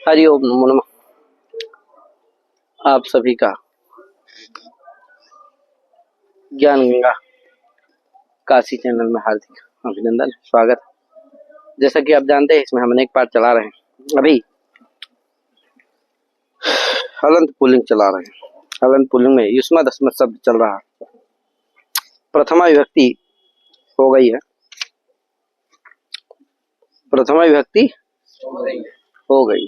हरि ओम नमो नमः। आप सभी का ज्ञान गंगा काशी चैनल में हार्दिक अभिनंदन, स्वागत। जैसा कि आप जानते हैं, इसमें हम अनेक पाठ चला रहे हैं। अभी हलंत पुल्लिंग चला रहे हैं। हलंत पुल्लिंग में युष्मद् अस्मद् शब्द चल रहा है। प्रथमा विभक्ति हो गई है। प्रथमा विभक्ति हो गई।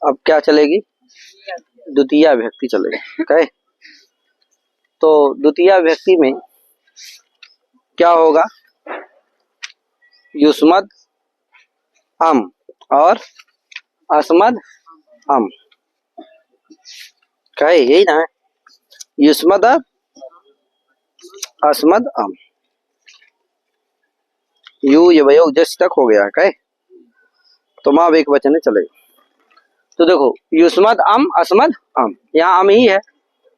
अब क्या चलेगी? द्वितीया विभक्ति चलेगी। कहे तो द्वितीया विभक्ति में क्या होगा? युष्मद् अम और अस्मद् अम। कहे यही ना है, युष्मद् अस्मद् अम। यू यवयोग जस तक हो गया। कहे तो माँ एक वचन चलेगा। तो देखो, युष्मद् अम अस्मद् अम, यहाँ अम ही है,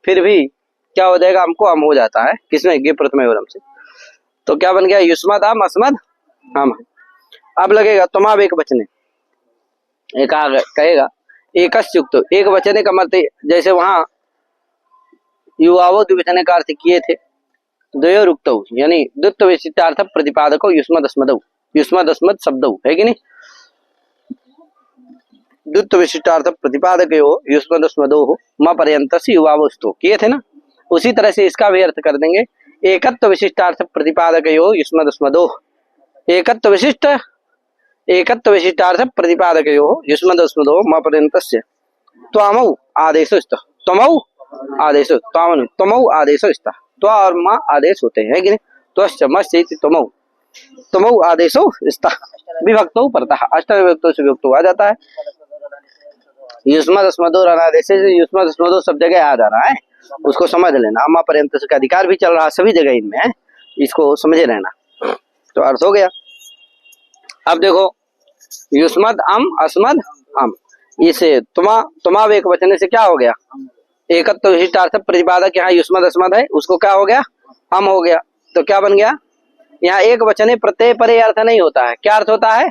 फिर भी क्या हो जाएगा? अम को अम हो जाता है। किसमें? गे प्रथम एवं से। तो क्या बन गया? युष्मद् अम अस्मद् अम। अब लगेगा तमा एक वचने। एक कहेगा एकस्य युक्त, एक वचने का मतलब जैसे वहां युवावो द्विवचने का अर्थ किए थे। द्वयो रुक्तौ यानी द्वित्व विशिष्टार्थ प्रतिपादको युष्मद् अस्मदौ, युष्मद् अस्मद् शब्दौ, है कि नहीं? द्वित्व विशिष्टार्थ प्रतिपादक युष्मद् अस्मदोः म पर्यन्तस्य युवावस्तु किए थे ना। उसी तरह से इसका भी अर्थ कर देंगे, एकत्व विशिष्टार्थ प्रतिपादक युष्मद् अस्मदोः। एकत्व विशिष्टार्थ प्रतिपादक युष्मद् अस्मदोः म पर्यन्तस्य त्वामौ आदेशो स्तः। त्वमौ आदेशो, त्वमौ आदेशो स्तः। त्वा और मा आदेश होते हैं, कि नहीं? त्वश्च मश्च इति त्वमौ, त्वमौ आदेशो स्तः। विभक्तौ परतः, अष्टविभक्तौ से विभक्तौ आ जाता है। युष्मद् अस्मदोः अनादेश से युष्मद् अस्मदोः सब जगह आ जा रहा है, उसको समझ लेना। अम्मा पर्यंत का अधिकार भी चल रहा है सभी जगह इनमें है, इसको समझे रहना। तो अर्थ हो गया। अब देखो, युष्मद् अम अस्मद् अम, इसे तुमा एक वचन से क्या हो गया? एकत्व विशिष्टार्थ प्रतिपादक, यहाँ युष्मद् अस्मद् है, उसको क्या हो गया? अम हो गया। तो क्या बन गया? यहाँ एक वचने प्रत्यय परे अर्थ नहीं होता है। क्या अर्थ होता है?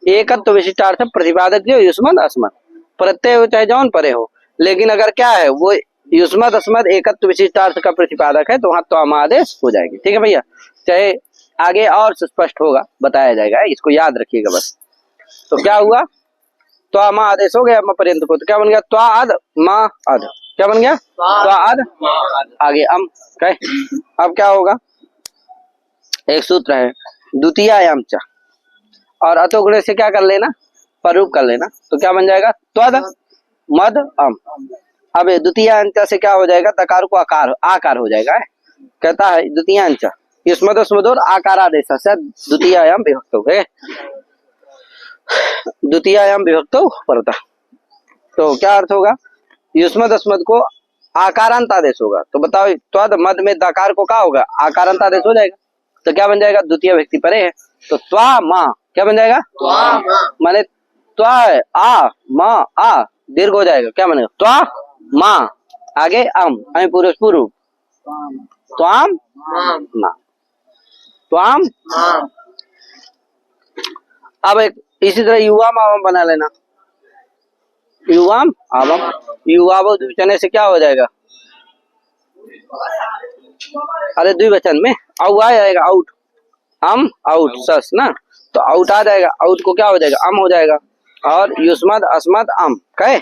एकत्व विशिष्टार्थ प्रतिपादक जो युष्मद् अस्मद्, प्रत्यय हो चाहे जौन परे हो, लेकिन अगर क्या है वो युष्मद् अस्मद् एकत्व विशिष्टार्थ का प्रतिपादक है तो वहां तो आदेश हो जाएगी। ठीक है भैया? चाहे आगे और स्पष्ट होगा, बताया जाएगा, इसको याद रखिएगा बस। तो क्या हुआ? तो आदेश हो गया म पर्यंत को, तो क्या बन गया? त्वा अद मा अद। क्या बन गया? त्वा अद आगे अम। कहे अब क्या होगा? एक सूत्र है द्वितीयायाम च, और अतो गुणे से क्या कर लेना? परूप कर लेना। तो क्या बन जाएगा? त्वद मद अम। अब द्वितीयांच से क्या हो जाएगा? तकार को आकार हो जाएगा। कहता है द्वितीयांच युष्मद् अस्मदोः आकार आदेश से द्वितीयायाम विभक्तौ है, द्वितीयायाम विभक्तौ परतः। तो क्या अर्थ होगा? युष्मद् अस्मद् को आकारांत आदेश होगा। तो बताओ, त्वद मद में दकार को क्या होगा? आकारांत आदेश हो जाएगा। तो क्या बन जाएगा? द्वितीय व्यक्ति परे है, तो त्वा मा क्या बन जाएगा? माने त्वा आ मा आ दीर्घ हो जाएगा। क्या बनेगा? त्वा मा आगे अम, अम पूर्व त्वाम मा, त्वाम। अब एक इसी तरह युवाम आवम बना लेना। युवाम आवम, युवावो द्विवचन से क्या हो जाएगा? अरे द्विवचन में औ आ जाएगा, आउट अम आउट सस ना, तो आउट आ जाएगा। आउट को क्या हो जाएगा? अम हो जाएगा। और युष्मद् अस्मद् अम। कहे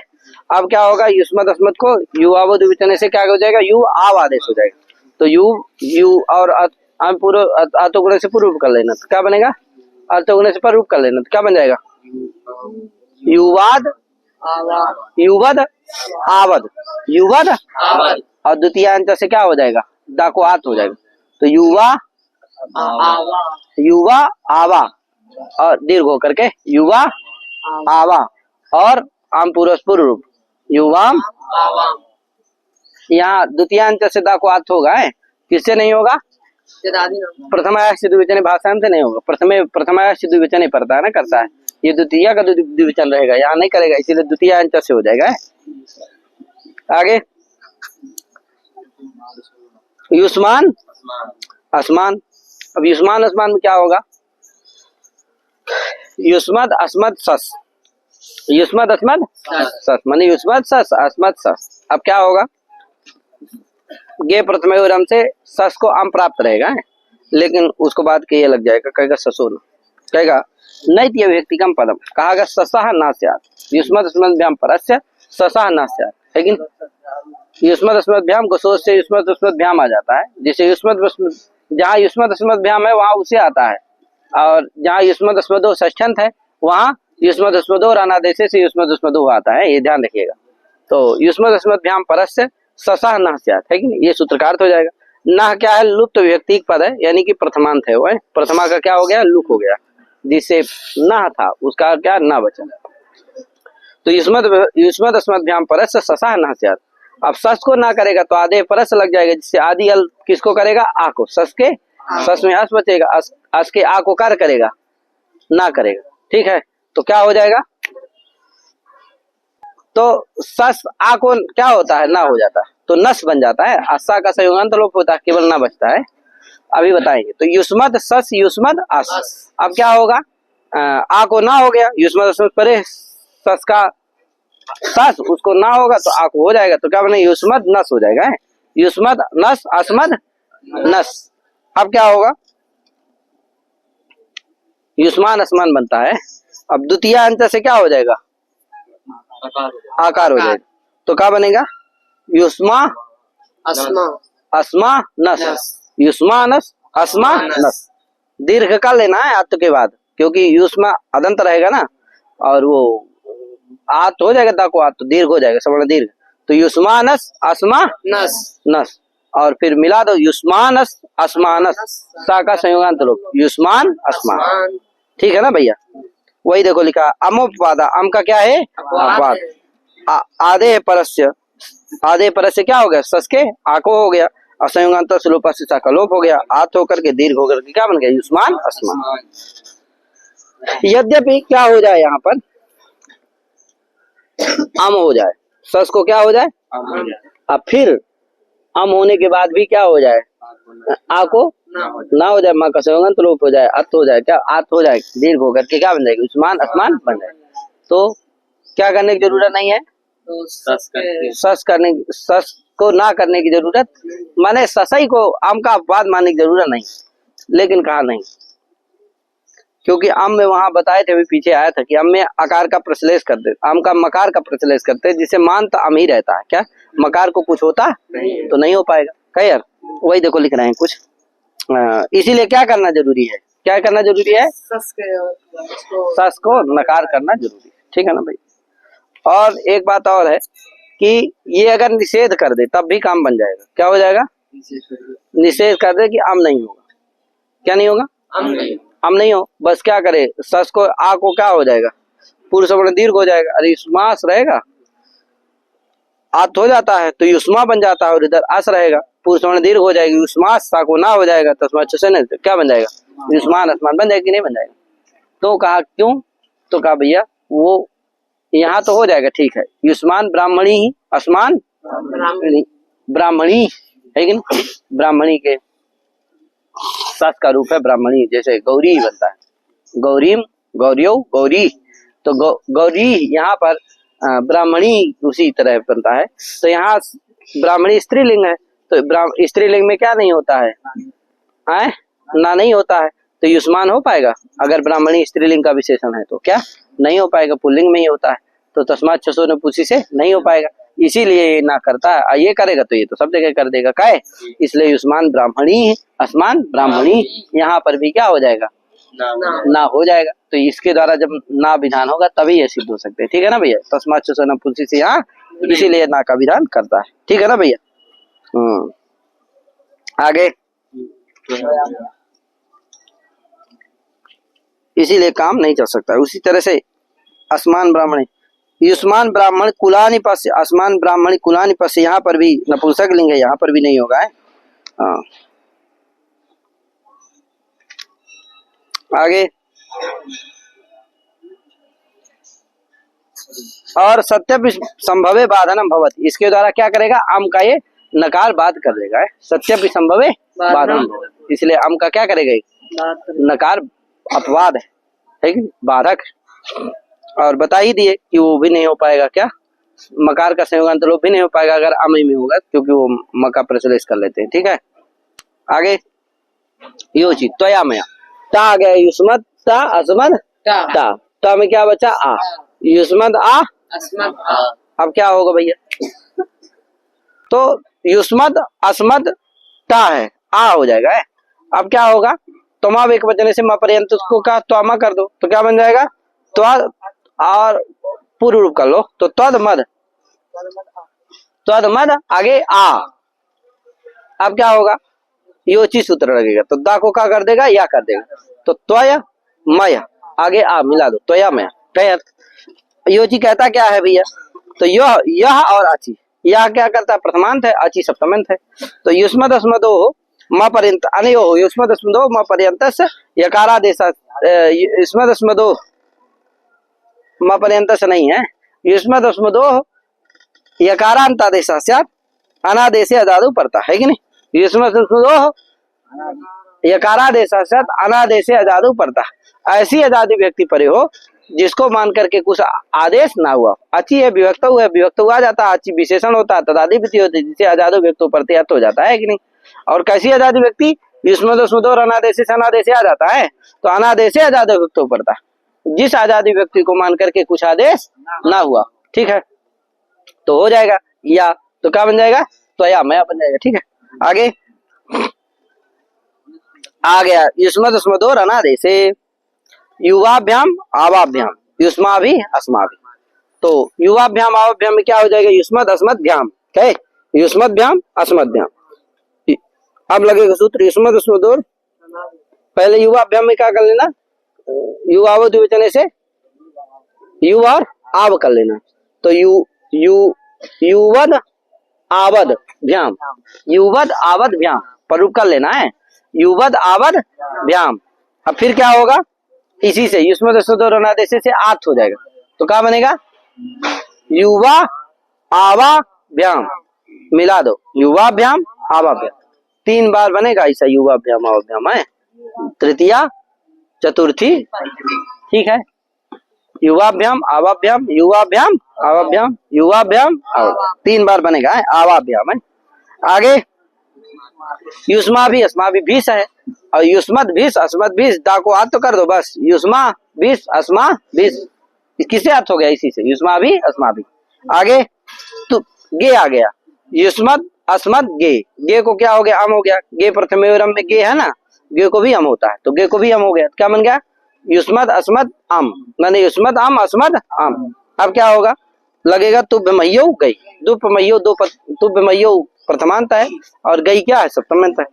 अब क्या होगा? युष्मद् अस्मद् को युवावो द्विवचन से क्या हो जाएगा? यू आव आदेश हो जाएगा। तो यू और अतोगुण से पूर्व कर लेना, तो क्या बनेगा? अतोगुण से पूर्व कर लेना, तो क्या बन जाएगा? युवाद युवद आवद, युवद। और द्वितीयांच से क्या हो जाएगा? दा को आत हो जाएगा। तो युवा आवा, और दीर्घ होकर के युवा आवा, और आम पूर्व रूप युवाम। यहाँ द्वितीयांच से दा को आत होगा है, किससे नहीं होगा? प्रथमायाश्च द्विवचने भाषा से नहीं होगा। प्रथमायाश्च द्विवचने पड़ता है ना, करता है। ये द्वितीय का द्विवचन रहेगा, यहाँ नहीं करेगा, इसीलिए द्वितीयांच से हो जाएगा। आगे युष्मान अस्मान। अब युष्मान अस्मान में क्या होगा? युष्मद् अस्मद् सस, युष्मद अस्मद सस, माने युष्मद सस अस्मद सस। अब क्या होगा, गे प्रथम विराम से सस को आम प्राप्त रहेगा है? लेकिन उसको बाद के ये लग जाएगा, कहेगा ससो न, कहेगा नैत्य व्यक्तिकम पदम, कहागा ससह न स्यात्, युष्मद अस्मद भ्याम परस्य ससह न स्यात्, लेकिन युष्मद अस्मद भ्याम को सोच से युष्मद अस्मद भ्याम आ जाता है, जिसे युष्मद जहाँ युष्मद अस्मद भ्याम है वहां उसे आता है, और जहाँ युष्मद अस्मदो षष्ठ्यंत है वहां युष्मद अस्मदो अनादेश से युष्मद अस्मदो आता है, ये ध्यान रखिएगा। तो युष्मद अस्मद भ्याम परस्य ससह न स्यात् है कि ये सूत्र का अर्थ हो जाएगा। न क्या है, लुप्त व्यक्तिक पद है, यानी कि प्रथमांत है वो है, प्रथमा का क्या हो गया, लुक हो गया, जिससे न था उसका क्या न बचा। तो युष्मद अस्मद भ्याम परस्य ससह न स्यात्। अब सस को ना करेगा तो आधे परस लग जाएगा, जिससे आदि अल किसको करेगा, आ को, सस के सस में अस बचेगा, अस के आ को कार्य करेगा, ना करेगा, ठीक है। तो क्या हो जाएगा, तो सस आ को क्या होता है, ना हो जाता है, तो नस बन जाता है, असा का संयोगांत लोप होता है, केवल ना बचता है, अभी बताएंगे। तो युष्मद सस युष्मद अस, अब क्या होगा, आ को ना हो गया, युष्मद अस्मद परे सस का सस उसको ना होगा तो आ को हो जाएगा, तो क्या बने, युष्मद नस हो जाएगा है? युष्मद नस अस्मद नस। अब क्या होगा, युष्मान अस्मान बनता है। अब द्वितीय अंत से क्या हो जाएगा, आकार हो जाएगा, तो क्या बनेगा, युष्मा अस्मा अस्मा नस, युष्मा नस अस्मा नस। दीर्घ का लेना है आत्म के बाद, क्योंकि युष्मा अदंत रहेगा ना, और वो आत हो जाएगा, दा को आत तो दीर्घ हो जाएगा, सवर्ण दीर्घ, तो युष्मानस अस्मा नस नस, और फिर मिला दो युष्मानस अस्मानस, सा का संयोगांत रूप युष्मान अस्मान, ठीक है ना भैया। वही देखो लिखा अमोपवादा, अम का क्या है, अपवाद, आधे परस्य, आधे परस्य क्या हो गया, सस के आको हो गया, और संयोगांत लोप से सा का लोप हो गया, आत होकर के दीर्घ होकर के क्या बन गया, युष्मान अस्मान। यद्यपि क्या हो जाए, यहाँ पर अम हो जाए, सस को क्या हो जाए, अब फिर अम होने के बाद भी क्या हो जाए, आ को ना हो जाए, माँ का संयोगांत लोप हो जाए, अत हो जाए, क्या आत हो जाए, दीर्घ होकर के क्या बन जाएगी, उस्मान अस्मान बन जाए। तो क्या करने की जरूरत नहीं है, तो सस को ना करने की जरूरत, माने ससई को आम का अपवाद मानने की जरूरत नहीं, लेकिन कहा नहीं, क्योंकि आम में वहां बताए थे, अभी पीछे आया था कि आम में आकार का प्रश्लेष करते, आम का मकार का प्रश्लेष करते, जिससे मान तो आम ही रहता है, क्या मकार को कुछ होता तो नहीं हो पाएगा, कह यार। वही देखो लिख रहे हैं कुछ, इसीलिए क्या करना जरूरी है, क्या करना जरूरी है, सस को नकार करना जरूरी है, ठीक है ना भाई। और एक बात और है कि ये अगर निषेध कर दे तब भी काम बन जाएगा, क्या हो जाएगा, निषेध कर दे कि आम नहीं होगा, क्या नहीं होगा, हम नहीं हो, बस क्या करे, सस को आ को क्या हो जाएगा, पूर्व सवर्ण दीर्घ हो जाएगा, अरे युष्मास रहेगा, आत हो जाता है तो युष्मा बन जाता है, और इधर आस रहेगा, पूर्व सवर्ण दीर्घ हो जाएगी, युष्मास सा को ना हो जाएगा, तस्मात् से नहीं, क्या बन जाएगा, युष्मान अस्मान बन जाएगा कि नहीं बन जाएगा। तो कहा क्यों, तो कहा भैया वो यहाँ तो हो जाएगा, ठीक है, युष्मान ब्राह्मणी ही, अस्मान ब्राह्मणी है कि नहीं, ब्राह्मणी के सस का रूप है ब्राह्मणी, जैसे गौरी बनता है, गौरीम गौरियो गौरी, तो गौरी यहाँ पर ब्राह्मणी उसी तरह बनता है। तो यहाँ ब्राह्मणी स्त्रीलिंग है, तो स्त्रीलिंग में क्या नहीं होता है, ना नहीं होता है, तो युष्मान हो पाएगा, अगर ब्राह्मणी स्त्रीलिंग का विशेषण है तो क्या नहीं हो पाएगा, पुल्लिंग में ही होता है, तो तस्मात् छसो ने पूछी से नहीं हो पाएगा, इसीलिए ये ना करता है, ये करेगा तो ये तो सब जगह कर देगा, काय, इसलिए युष्मान ब्राह्मणी अस्मान ब्राह्मणी, यहाँ पर भी क्या हो जाएगा, ना हो जाएगा। तो इसके द्वारा जब ना विधान होगा तभी ये सिद्ध हो सकते हैं, ठीक है ना भैया, तस्मात् छसो ने पूछी से यहाँ इसीलिए ना का विधान करता है, ठीक है ना भैया। आगे इसीलिए काम नहीं चल सकता, उसी तरह से अस्मान ब्राह्मणी, युष्मान ब्राह्मण कुलानि पस्य, अस्मान ब्राह्मणी कुलानि पस्य, यहाँ पर भी नपुंसक लिंग है, यहाँ पर भी नहीं होगा है। आगे और सत्य संभवे बाधनम भवति, इसके द्वारा क्या करेगा, आम का ये नकार बाध कर देगा, सत्य संभवे बाधनम भवति, इसलिए आम का क्या करेगा, नकार अपवाद है कि बाधक। और बता ही दिए कि वो भी नहीं हो पाएगा, क्या मकार का संयोगांत लोप भी नहीं हो पाएगा अगर अमय में होगा, क्योंकि वो मका प्रश्लेष कर लेते हैं। ठीक है, आगे योची त्वयामया, ता आ गया युष्मत ता अस्मद ता, ता में क्या बचा आ, युष्मत आ अस्मद आ। अब क्या होगा भैया, तो युष्मत अस्मद ता है, आ हो जाएगा है। अब क्या होगा, तुम एक वचन से म पर्यंत उसको का त्वामा कर दो तो क्या बन जाएगा, त्वद और पूर्व रूप कर लो तो त्वद मद, त्वद मद आगे आ। अब क्या होगा, योची सूत्र लगेगा तो दा को क्या कर देगा, या कर देगा, तो त्वय मय आगे आ मिला दो, त्वया मय तय। योची कहता क्या है भैया, तो यह और अची, यह क्या करता है प्रथमांत है, अची सप्तमांत है। तो युष्मद अस्मदो म पर्यंत अनयो युष्मद अस्मदो म पर्यंतस यकारादेश, युष्मद अस्मदो म पर्यंतस नहीं है, युष्मद अस्मदो यकारांतादेश अनादेशे अदादु पड़ता है कि नहीं, युष्मद अस्मदो यकारादेश अनादेशे अदादु पड़ता, ऐसी अदादि व्यक्ति परे हो जिसको मान करके कुछ आदेश ना हुआ। अच्छी है विभक्त हुआ, विभक्त हुआ जाता है, अच्छी विशेषण होता है, तदादि व्यक्ति होती है जिसे अजादो व्यक्तो प्रत्यय हो जाता है कि नहीं। और कैसी अजादि व्यक्ति, युष्मदो अनादेश अनादेश आ जाता है, तो अनादेश अजादो व्यक्तो पड़ता, जिस आजादी व्यक्ति को मान करके कुछ आदेश ना हुआ। ठीक है, तो हो जाएगा या तो क्या बन जाएगा, तो या मया बन जाएगा। ठीक है, आगे आ गया युष्मद अस्मदोर अनादेशे युवाभ्याम आवाभ्याम युष्मा भी अस्मा भी, तो युवाभ्याम आवाभ्याम में क्या हो जाएगा, युष्मद अस्मद भ्याम, क्या है युष्मद भ्याम अस्मद भ्याम। अब लगेगा सूत्र युष्मद अस्मदोर, पहले युवाभ्याम में क्या कर लेना, युवाव द्विवचन से यु और आव कर लेना, तो युवद आवद भ्याम, युवद आवद भ्याम पर रूप कर लेना है, युवद आवद भ्याम। अब फिर क्या होगा, इसी से युष्मद अस्मदोर अनादेश से आत हो जाएगा, तो क्या बनेगा, युवा आवा भ्याम मिला दो, युवा भ्याम आवा भ्याम, 3 बार बनेगा ऐसा, युवा भ्याम आवा भ्याम है, तृतीया चतुर्थी। ठीक है, युवाभ्याम आवाभ्याम युवाभ्याम आवाभ्याम युवाभ्याम आवाभ्याम 3 बार बनेगा है, आवाभ्याम है। आगे युष्मा भी अस्मा भी भीष है, और युष्मद भीष अस्मद भीष दा को हाथ तो कर दो बस, युष्मा भीष अस्मा भीष, किससे हाथ हो गया, इसी से युष्मा भी अस्मा भी। आगे तो गे आ गया, युष्मद अस्मद गे, गे को क्या हो गया, अम हो गया, गे प्रथमेवरम में गे है ना, गे को भी अम होता है, तो गे को भी अम हो गया, क्या बन गया, युष्मद अस्मद अम, मैंने युष्मद अम अस्मद अम। अब क्या होगा, लगेगा तुभ्यमय्यो गई, दुपमय्यो दो तुभ्यमय्यो प्रथमांत है और गई क्या है सप्तमांत है,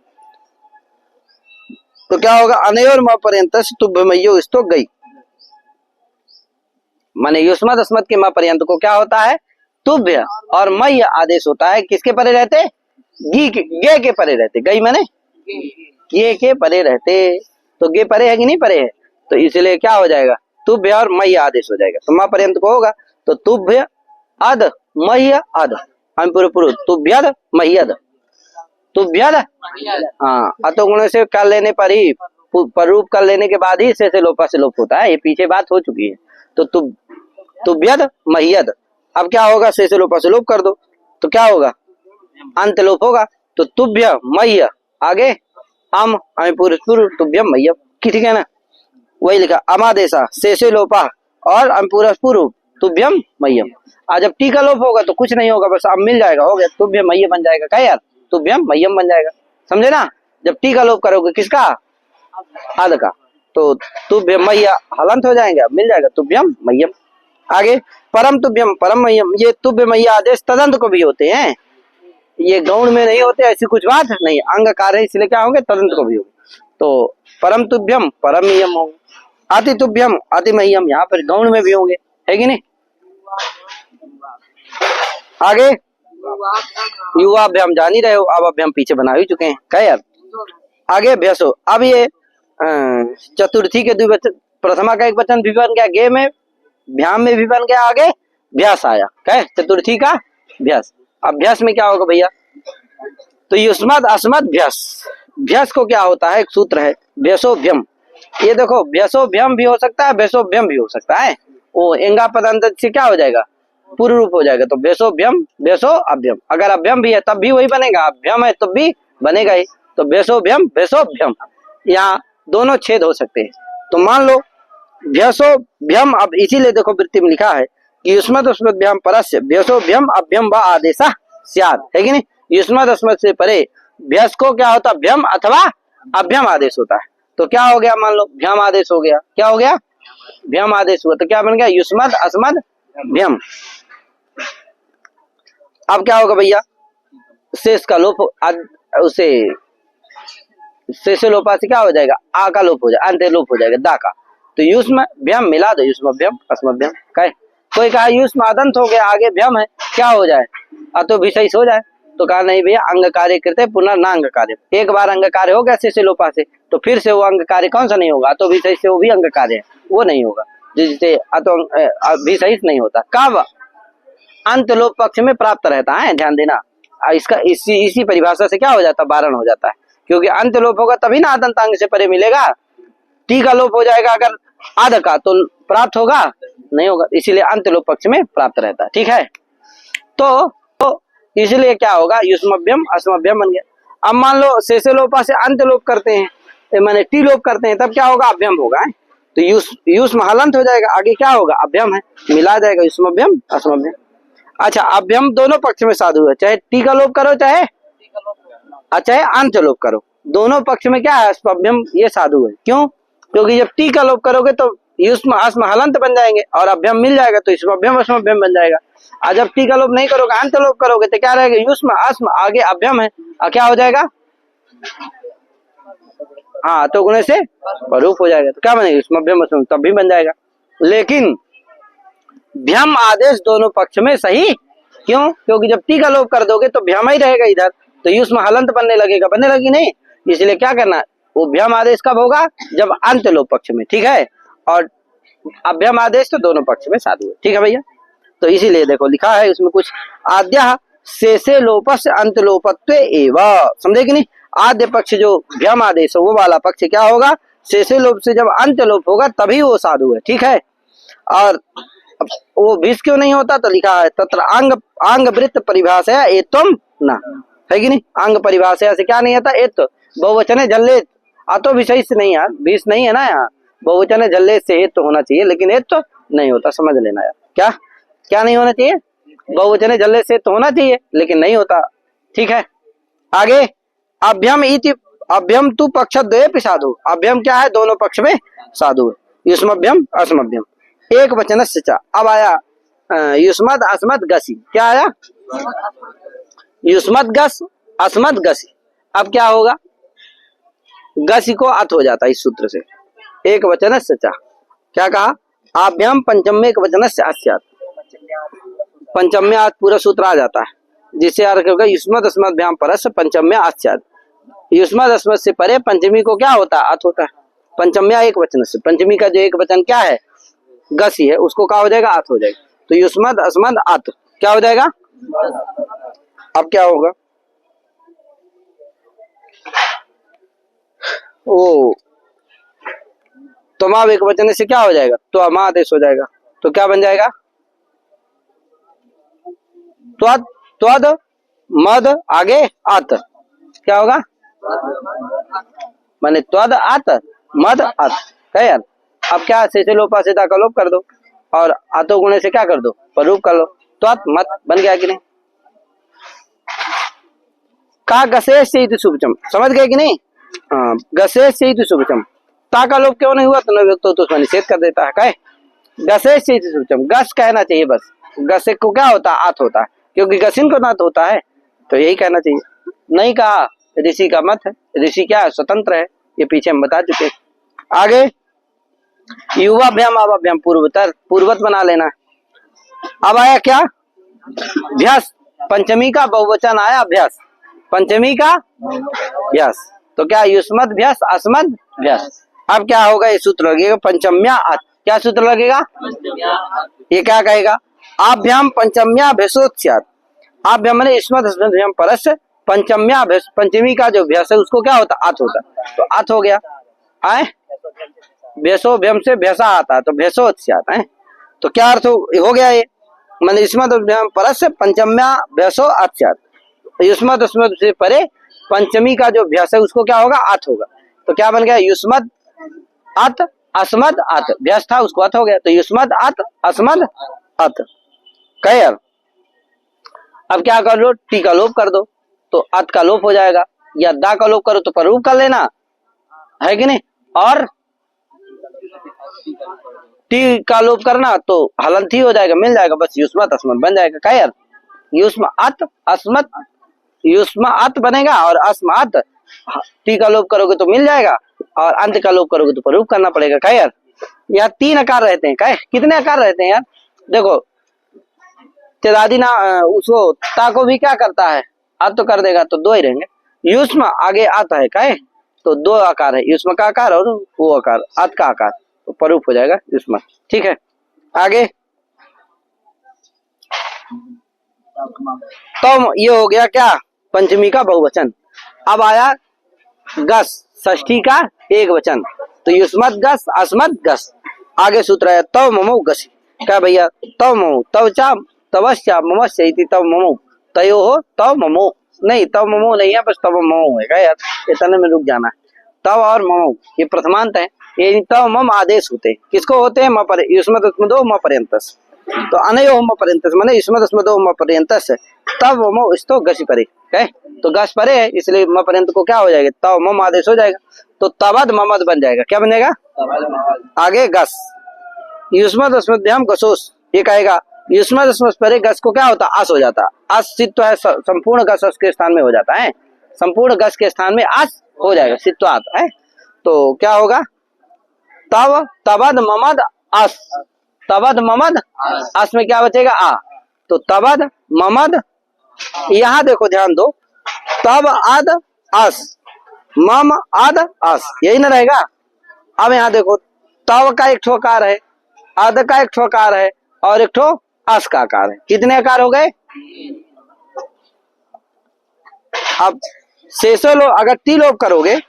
तो क्या होगा, अनयोर म पर्यंत तुभ्यमय्यो स्तो गई, माने युष्मद अस्मद के म पर्यंत को क्या होता है, तुभ्य और मय आदेश होता है, किसके परे रहते, गे के परे रहते, गई माने गे के परे रहते, तो गे परे है कि नहीं परे है, तो इसलिए क्या हो जाएगा, तुभ्य और मय आदेश हो जाएगा, तो म पर्यंत को होगा तो तुभ्य अद मह्य अद, हम पूर्व तुभ्यद मह्यद, तुभ्यद हाँ, अतोगुण से कर लेने पर ही, पर रूप कर लेने के बाद ही से लोपा से लोप होता है, ये पीछे बात हो चुकी है, तो तुभ्यद मह्यद। अब क्या होगा, से लोपा से लोप कर दो तो क्या होगा, अंत लोप होगा, तो तुभ्य मह्य आगे अम पूर्व तुभ्यम मह्यम, ठीक है ना, वही लिखा अमादेशा से लोपा और अमपूरस पूर्व तुभ्यम मह्यम। आज जब टी का लोप होगा तो कुछ नहीं होगा, बस अब मिल जाएगा, हो गया तुभ्यम मह्य बन जाएगा, क्या यार तुभ्यम मह्यम बन जाएगा, समझे ना। जब टी का लोप करोगे किसका, आद का, तो तुभ्यम मह्य हलंत हो जाएगा, मिल जाएगा तुभ्यम मह्यम। आगे परम तुभ्यम परम मह्यम, ये तुभ्य मह्य आदेश तदंत को भी होते हैं, ये गौण में नहीं होते, ऐसी कुछ बात नहीं, अंग कार्य इसलिए क्या होंगे, तदंत को भी होंगे, तो परम तुभ्यम परम मह्यम होंगे, अति तुभ्यम अति मह्यम यहाँ पर गौण में भी होंगे, है कि नहीं। आगे युवाभ्याम जान ही रहे हो, अवाभ्याम पीछे बना ही चुके हैं, क्या यार। आगे भ्यसो, अब ये चतुर्थी के द्विवचन, प्रथमा का एक वचन भी बन गया, गे में भ्याम में भी बन गया, आगे भ्यास आया, क्या चतुर्थी का भ्यास। अभ्यास में क्या होगा भैया, तो युष्मद अस्मद भ्यास, भ्यास को क्या होता है, एक सूत्र है भ्यसोभ्यम, ये देखो भ्यसोभ्यम भी हो सकता है भ्यसोभ्यम भी हो सकता है, वो एंगा पदांत से क्या हो जाएगा, पूर्व रूप हो जाएगा। तो भेषोभ्यम, भेषो अभ्यम, अगर अभ्यम भी है तब भी वही बनेगा, अभ्यम है तब भी बनेगा ही। तो भेषोभ्यम, भेषोभ्यम, यहाँ दोनों छेद हो सकते हैं। तो मान लो भेषोभ्यम, अब इसीलिए देखो वृत्ति में लिखा है कि युष्मद् अस्मद्भ्याम परस्य भेषोभ्यम अभ्यम व आदेशः स्यात्, है कि नहीं। युष्मद् अस्मद् से परे भ्यस को क्या होता है, भ्यम अथवा अभ्यम आदेश होता है। तो क्या हो गया, मान लो भ्यम आदेश हो गया, क्या हो गया, भ्यम आदेश हुआ, तो क्या बन गया, युष्मद् अस्मद् भ्यम। अब क्या होगा भैया, शेष का लोप, उसे शेष लोपा से क्या हो जाएगा, आ का लोप हो जाएगा, अंत लोप हो जाएगा दा का। तो युष्म भ्यम मिला दो, युष्म भ्यम अस्मद् भ्यम। कहे कोई कहा युष्म आदंत हो गया, आगे भ्यम है, क्या हो जाए, अतो विशेष हो जाए। तो कहा नहीं भैया, अंग कार्य करते पुनर्नांग कार्य, एक बार अंग कार्य हो गया शेष लोपा से, तो फिर से वो अंग कार्य कौन सा नहीं होगा, अतो विशेष से वो भी अंग कार्य है, वो नहीं होगा, जिससे अतो विशेष नहीं होता। कब, अंत लोप पक्ष में प्राप्त रहता है, ध्यान देना। इसका इसी परिभाषा से क्या हो जाता है, वारण हो जाता है, क्योंकि अंत लोप होगा तभी ना आदंतांग से परे मिलेगा। टी का लोप हो जाएगा अगर आध का, तो प्राप्त होगा नहीं होगा, इसीलिए अंत लोप पक्ष में प्राप्त रहता है, ठीक है। तो इसलिए क्या होगा, युष्मभ्यम अस्मभ्यम बन गया। अब मान लो शेष लोपा से अंत लोप करते हैं, माने टी लोप करते हैं, तब क्या होगा, अभ्यम होगा, है? तो युष्म हलंत हो जाएगा, आगे क्या होगा, अभ्यम है, मिला जाएगा युष्मभ्यम अस्मभ्यम। अच्छा, अभ्यम दोनों पक्ष में साधु है, चाहे टी का लोप करो चाहे अंत लोप करो, दोनों पक्ष में क्या है, अस्मभ्यम ये साधु है। क्यों, क्योंकि जब टी का लोप करोगे तो युष्म अस्म हलंत बन जाएंगे और अभ्यम मिल जाएगा, तो युष्मभ्यम अस्मभ्यम बन जाएगा। और जब टी का लोप नहीं करोगे, अंत लोप करोगे, तो क्या रहेगा, युष्म अस्म आगे अभ्यम है, और क्या हो जाएगा, हाँ, तो गुणे से रूप हो जाएगा, तो क्या बनेगा, युष्मभ्यम अस्म तब भी बन जाएगा। लेकिन भ्यम आदेश दोनों पक्ष में सही, क्यों, क्योंकि जब टी का लोप कर दोगे तो भ्यम ही रहेगा इधर, तो युष्म हलंत बनने लगेगा, बनने लगी नहीं, इसलिए क्या करना, वो भ्यम आदेश कब होगा, जब अंत लोप पक्ष में, ठीक है। और अभ्यम आदेश तो दोनों पक्ष में साधु है, ठीक है भैया। तो इसीलिए देखो लिखा है उसमें कुछ, आद्य शेषे लोपस्य अंत लोपत्वे एव, समझे कि नहीं। आद्य पक्ष जो भ्यम आदेश है वो वाला पक्ष क्या होगा, शेषे लोप से जब अंत लोप होगा तभी वो साधु है, ठीक है। और वो विष क्यों नहीं होता, तो लिखा है तत्र अंग वृत्त परिभाषा एत्वम न, है कि नहीं। अंग परिभाषा से क्या नहीं आता, एत्व बहुवचन जल्लेत, अतो विशेष से नहीं यार, विष नहीं है ना यहाँ, बहुवचन जल्लेत से एत्व होना चाहिए, लेकिन एत्व नहीं होता, समझ लेना यार। क्या क्या नहीं होना चाहिए, बहुवचन जल्लेत से तो होना चाहिए, लेकिन नहीं होता, ठीक है। आगे अभ्यम इति, अभ्यम तु पक्षद्वये साधु, अभ्यम क्या है, दोनों पक्ष में साधु है, युष्मभ्यम अस्मभ्यम एक वचन से चा। अब आया युष्मद् अस्मद् गसी, क्या आया, युष्मद् गस अस्मद् गसी। अब क्या होगा, गसी को अथ हो जाता है इस सूत्र से, एक वचन से चा, क्या कहा, आभ्याम पंचम्य एक वचन से अस्यात्, पंचम्य पूरा सूत्र आ जाता है, जिससे अर्थ होगा युष्मद् अस्मद्भ्याम परस्य पंचम्य अस्यात्, युष्मद् अस्मद् से परे पंचमी को क्या होता है, अथ होता है, पंचम्य एक वचन से, पंचमी का जो एक वचन क्या है, गसी है, उसको क्या हो जाएगा, अथ हो जाएगा, तो युष्मद् अस्मद् अथ क्या हो जाएगा। अब क्या होगा, ओ त्वमाव एक वचन से क्या हो जाएगा, तो अमादेश हो जाएगा, तो क्या बन जाएगा, त्वद त्वद मद आगे अत, क्या होगा, माने त्वद अत मद अत, है यार। अब क्या, शेषे लोपा से का लोप कर दो और आतो गुणे से क्या कर दो, परूप कर लो, त्वत मत बन गया कि नहीं। का गसेश से शुभचम, समझ गए कि नहीं, हाँ, गसेश से शुभचम, ता का लोप क्यों नहीं हुआ, तो उसमें निषेध कर देता है, कहे गसेश से शुभचम, गस कहना चाहिए बस, गसे को क्या होता है, आत होता है, क्योंकि गसिन को नात होता है, तो यही कहना चाहिए, नहीं कहा, ऋषि का मत है, ऋषि क्या है, स्वतंत्र है, ये पीछे हम बता चुके। आगे युवाभ्याम अवाभ्याम पूर्वत बना लेना। अब आया क्या, भ्यास, पंचमी का बहुवचन आया अभ्यास, पंचमी का भ्यास, तो क्या युष्मद् भ्यास अस्मद् भ्यास। अब क्या होगा, ये सूत्र लगेगा पंचम्या अथ, क्या सूत्र लगेगा, ये क्या कहेगा, आभ्याम पंचम्या भेषोत्स्यात्, आभ्याम माने युष्मद् अस्मद् भ्याम परस्य पंचम्या भेष, पंचमी का जो भ्यास है उसको क्या होता, अथ होता, तो अथ हो गया, आए भेषोभ्यम से भेषा आता है, तो भेषोत्स्यात् है, तो क्या अर्थ हो गया ये, मैंने युष्मद परस्य पंचम्या भ्यसो अर्थात युष्मद अस्मद से परे पंचमी का जो भ्यास है उसको क्या होगा, अथ होगा। तो क्या बन गया, युष्मद अत अस्मद अत, भ्यास था उसको अथ हो गया, तो युष्मद अत अस्मद अत। क्लियर। अब क्या कर लो, टी का लोप कर दो तो अत का लोप हो जाएगा, या दा का लोप करो तो पररूप कर लेना है कि नहीं, और टी का लोप करना तो हलंत ही हो जाएगा, मिल जाएगा, बस युष्मत अस्मत बन जाएगा। क्लियर। युष्म अत अस्मत, युष्म अत बनेगा और अस्म अत, टी का लोप करोगे तो मिल जाएगा और अंत का लोप करोगे तो पररूप करना पड़ेगा। क्लियर। यहाँ 3 आकार रहते हैं। क्या कितने आकार रहते हैं यार, देखो तेदादी ना उसको ता को भी क्या करता है, अत तो कर देगा तो 2 ही रहेंगे। युष्म आगे आता है, क्या तो 2 आकार है, युष्म का आकार और वो आकार अत का आकार, तो पररूप हो जाएगा युष्म। ठीक है, आगे तो ये हो गया क्या, पंचमी का बहुवचन। अब आया गस, षष्ठी का एक वचन, तो युष्मत गस अस्मत गस। आगे सूत्र है तव ममो गसी। क्या भैया, तव ममो तवचा तवश्या ममस्य इति तव ममो, तयो हो तव ममो, नहीं तव ममो नहीं है, बस तव ममो है। क्या यार, इतने में रुक जाना है। तव और ममो ये प्रथमांत है, ये तव मम आदेश होते हैं, किसको होते हैं, म पर युष्मत अस्मदो म पर्यंतस, तो अनयो म पर्यंतस माने युष्मत अस्मदो म पर्यंतस, तव ममो इस्तो गसी परे है, तो गस परे है इसलिए म पर्यंत को क्या हो जाएगा, तव मम आदेश हो जाएगा, तो तवद ममद बन जाएगा। क्या बनेगा, आगे गस, युष्मत अस्मद्भ्याम गसोस, ये कहेगा युष्मत अस्मद परे गस को क्या होता, अस हो जाता, अस सित्व है, संपूर्ण गस अस के स्थान में हो जाता है, संपूर्ण गस के स्थान में अस हो जाएगा, सित्वात है, तो क्या होगा, तव तबद ममद अस, तबद ममद अस में क्या बचेगा, आ, तो तबद ममद, यहाँ देखो ध्यान दो, तब अद अस मम अद अस, यही ना रहेगा। अब यहाँ देखो तव का एक ठो आकार है, अद का एक ठो आकार है और एक ठो अस का आकार है, कितने आकार हो गए। अब शेषो लोप, अगर टी लोप करोगे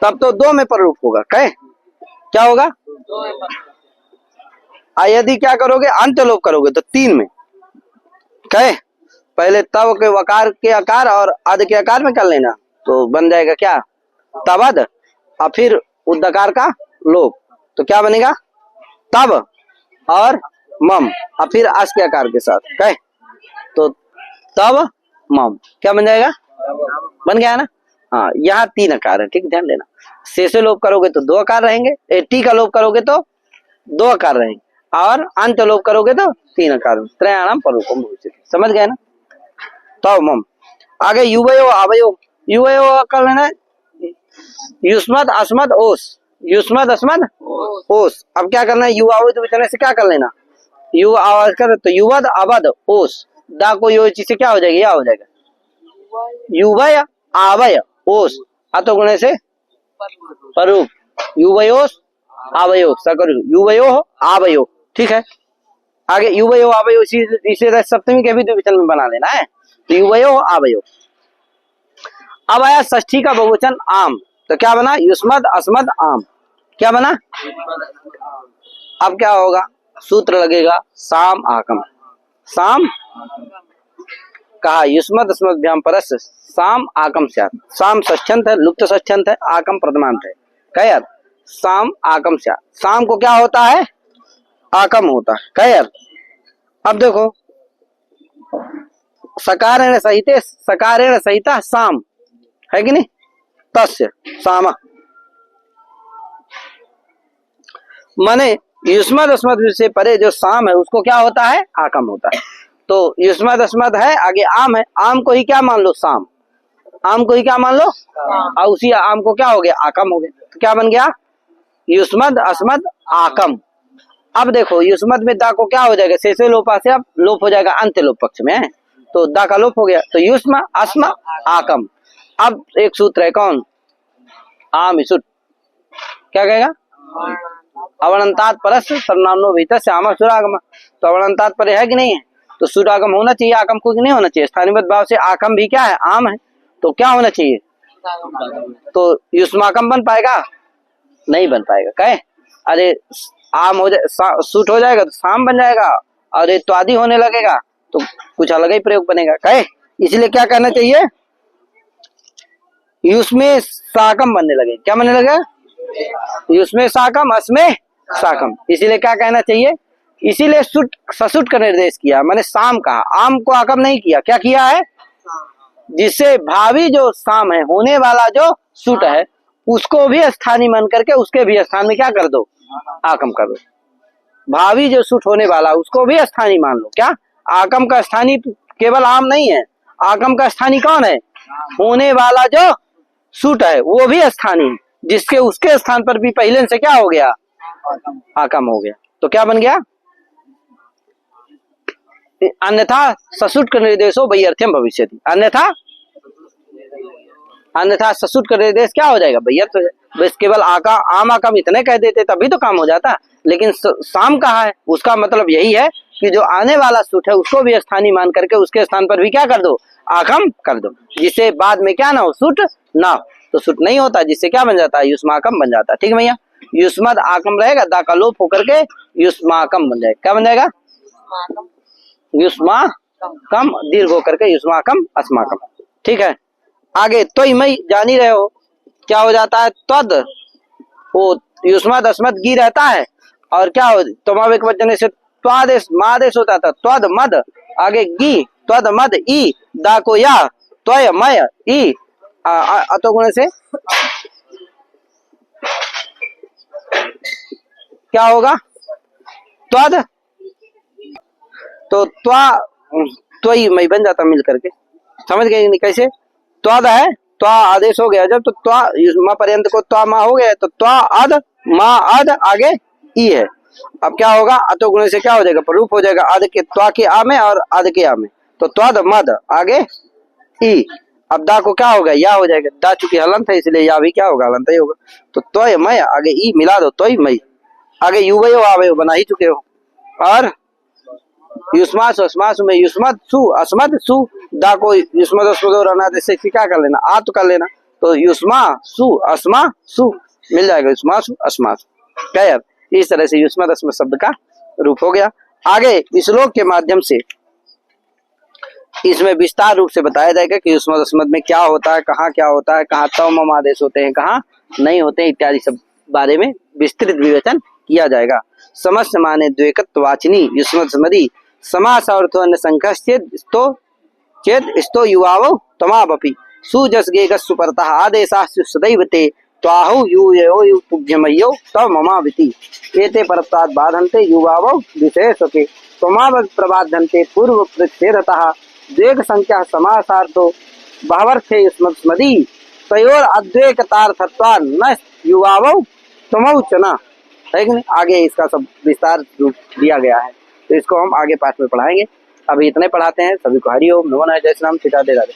तब तो 2 में पररूप होगा। क्या होगा, यदि क्या करोगे अंत लोप करोगे तो 3 में। पहले तव के वकार के आकार और अद के आकार में कर लेना, तो बन जाएगा क्या, तबद, और फिर उद्दकार का लोप, तो क्या बनेगा, तब और मम, और फिर अस के आकार के साथ, तो तब मम क्या बन जाएगा, बन गया ना। हाँ, यहाँ 3 आकार है, ठीक, ध्यान देना। शेषे लोप करोगे तो 2 आकार रहेंगे, टी का लोप करोगे तो 2 आकार रहेंगे, और अंत लोप करोगे तो 3 आकार, त्रयाणाम पररूपम भविष्यति। समझ गए ना। तो मम आगे युवयो आवयो, युवयो कर लेना, युष्मद अस्मद ओस, युष्मद अस्मद ओस। अब क्या करना है, यु आवो तो बचने से क्या कर लेना, यु आवाज कर, तो युवद अवद ओस, दा को यो चीज से क्या हो जाएगा, या हो जाएगा युवय आवय ओस, अतो गुणे से पररूप, युवयोस आवयो, सकरो युवयो आवयो। ठीक है, आगे युवयो आवयो, इसे सप्तमी के भी द्विवचन में बना लेना है, तो युवयो आवयो। अब आया षष्ठी का बहुवचन आम, तो क्या बना, युष्मद अस्मद आम, क्या बना। अब क्या होगा, सूत्र लगेगा साम आकम, साम कहा युष्मद अस्मद्भ्याम परस्य साम आकम स्यात्, साम षष्ठ्यंत है, लुप्त षष्ठ्यंत है, आकम प्रथमांत है। क्या यार, साम आकम स्यात्, साम को क्या होता है, आकम होता है। क्या यार, अब देखो सकारेण सहिते, सकारेण सहिता साम है कि नहीं, तस्य साम, माने युष्मद अस्मद से परे जो साम है उसको क्या होता है, आकम होता है। तो युष्मद अस्मद है, आगे आम है, आम को ही क्या मान लो, साम, आम को ही क्या मान लो, और उसी आम को क्या हो गया, आकम हो गया, तो क्या बन गया, युष्मद अस्मद आकम। अब देखो युष्मद में दा को क्या हो जाएगा, शेषे लोपा से अब लोप हो जाएगा अंत्य लोप पक्ष में है, तो दा का लोप हो गया, तो युष्म अस्म आकम। अब एक सूत्र है कौन, आम इशुट, क्या कहेगा, अवणंतात परस्य सर्वनामनो विहितस्य आम सुरागम, तो अवणंतात पर है कि नहीं है, तो सुरागम होना चाहिए, आकम को नहीं होना चाहिए। स्थानीय भाव से आकम भी क्या है, आम है, तो क्या होना चाहिए, तो युष्माकम बन पाएगा, नहीं बन पाएगा। कहे अरे आम हो जाए, सूट हो जाएगा तो साम बन जाएगा, और ये त्वादि होने लगेगा तो कुछ अलग ही प्रयोग बनेगा। कहे इसलिए क्या कहना चाहिए, युष्मे साकम बनने लगे। क्या बनने लगा, युष्मे साकम अस्मे साकम। इसीलिए क्या कहना चाहिए, इसीलिए सुट ससुट का निर्देश किया, मैंने साम कहा, आम को आकम नहीं किया। क्या किया है, जिससे भावी जो साम है, होने वाला जो सुट है, उसको भी स्थानीय मान करके उसके भी स्थान में क्या कर दो, आकम कर दो। भावी जो सुट होने वाला उसको भी स्थानीय मान लो। क्या, आकम का स्थानीय केवल आम नहीं है, आकम का स्थानीय कौन है, होने वाला जो सुट है वो भी स्थानीय, जिसके उसके स्थान पर भी पहले से क्या हो गया, आकम हो गया। तो क्या बन गया, अन्यथा ससुट का निर्देशो वैयर्थ्यम भविष्यति। अन्यथा ससुट का निर्देश क्या हो जाएगा, वैयर्थ। बस केवल आम आकम इतने कह देते तभी तो काम हो जाता, लेकिन साम कहा है, उसका मतलब यही है कि जो आने वाला सुट है उसको भी स्थानीय मान करके उसके स्थान पर भी क्या कर दो, आकम कर दो, जिससे बाद में क्या ना हो, सुट ना हो। तो सुट नहीं होता, जिससे क्या बन जाता है, युष्माकम बन जाता है। ठीक है भैया, युष्मद आकम रहेगा, दा का लोप होकर के युष्माकम बन जाएगा। क्या बन जाएगा, युष्मा कम दीर्घ होकर के युष्माकम अस्माकम। ठीक है, आगे तो मई जान ही रहे हो क्या हो जाता है, त्वद, वो युष्मद अस्मद गी रहता है, और क्या हो, तमावेक वचन से त्वादेश मादेश होता था, त्वद मद, आगे गी त्वद मद ई, दा को या, त्वय मय ई, अतो गुण से क्या होगा, त्वद, तो त्वई मई बन जाता मिल करके। समझ गए कैसे, त्वद है, त्वा आदेश हो गया जब, तो त्वा मा पर्यंत को त्वा मा हो गया, तो त्वा अद मा अद, आगे ई है। अब क्या होगा, अतो गुण से क्या हो जाएगा, प्ररूप हो जाएगा अद के त्वा के आ में और अद के आ में, तो त्वद मद, आगे ई। अब दा को क्या होगा, या हो जाएगा, दा चूंकि हलंत है इसलिए या भी क्या होगा, हलंत ही होगा। तो त्वय मय, आगे ई मिला दो, त्वय मई, आगे युवयो आवयो बना ही चुके हो, और युष्मासु अस्मासु में युष्मद सु अस्मद सु, दा को युष्मद अस्मद और अनादेश से क्या कर लेना, आ तो कर लेना, तो युष्मा सु अस्मा सु मिल जाएगा, युष्मासु अस्मासु। क्या यार, इस तरह से युष्मद अस्मद शब्द का रूप हो गया। आगे श्लोक के माध्यम से इसमें विस्तार रूप से बताया जाएगा कि युष्मद अस्मद में क्या होता है, कहाँ क्या होता है, कहाँ तम आदेश होते हैं, कहाँ नहीं होते हैं, इत्यादि सब बारे में विस्तृत विवेचन किया जाएगा। समस्त माने द्वेकत्व वाचिनी युष्मद स्मदी समास अर्थो अन्य संख्यास चेद स्तो युवावो तमावपि सुजस गेगस सुपरतः आदेशास्तु सदैव ते त्वाहु यूयो तुभ्यमय्यो तव ममाविति एते परत्वाद बाधन्ते युवावो विशेषके त्वमाव प्रबाधन्ते पूर्व प्रतिषेधतः द्वेग संख्या समासार्थो बहवर्थे युष्मद स्मदी तयोर अद्वेकतार्थत्वात् न युवावो तमौ च न। है कि नहीं, आगे इसका सब विस्तार रूप दिया गया है, तो इसको हम आगे पाठ में पढ़ाएंगे। अभी इतने पढ़ाते हैं, सभी को हरि ओम, नमो नारायण, जय श्री राम, सीता दे राधे।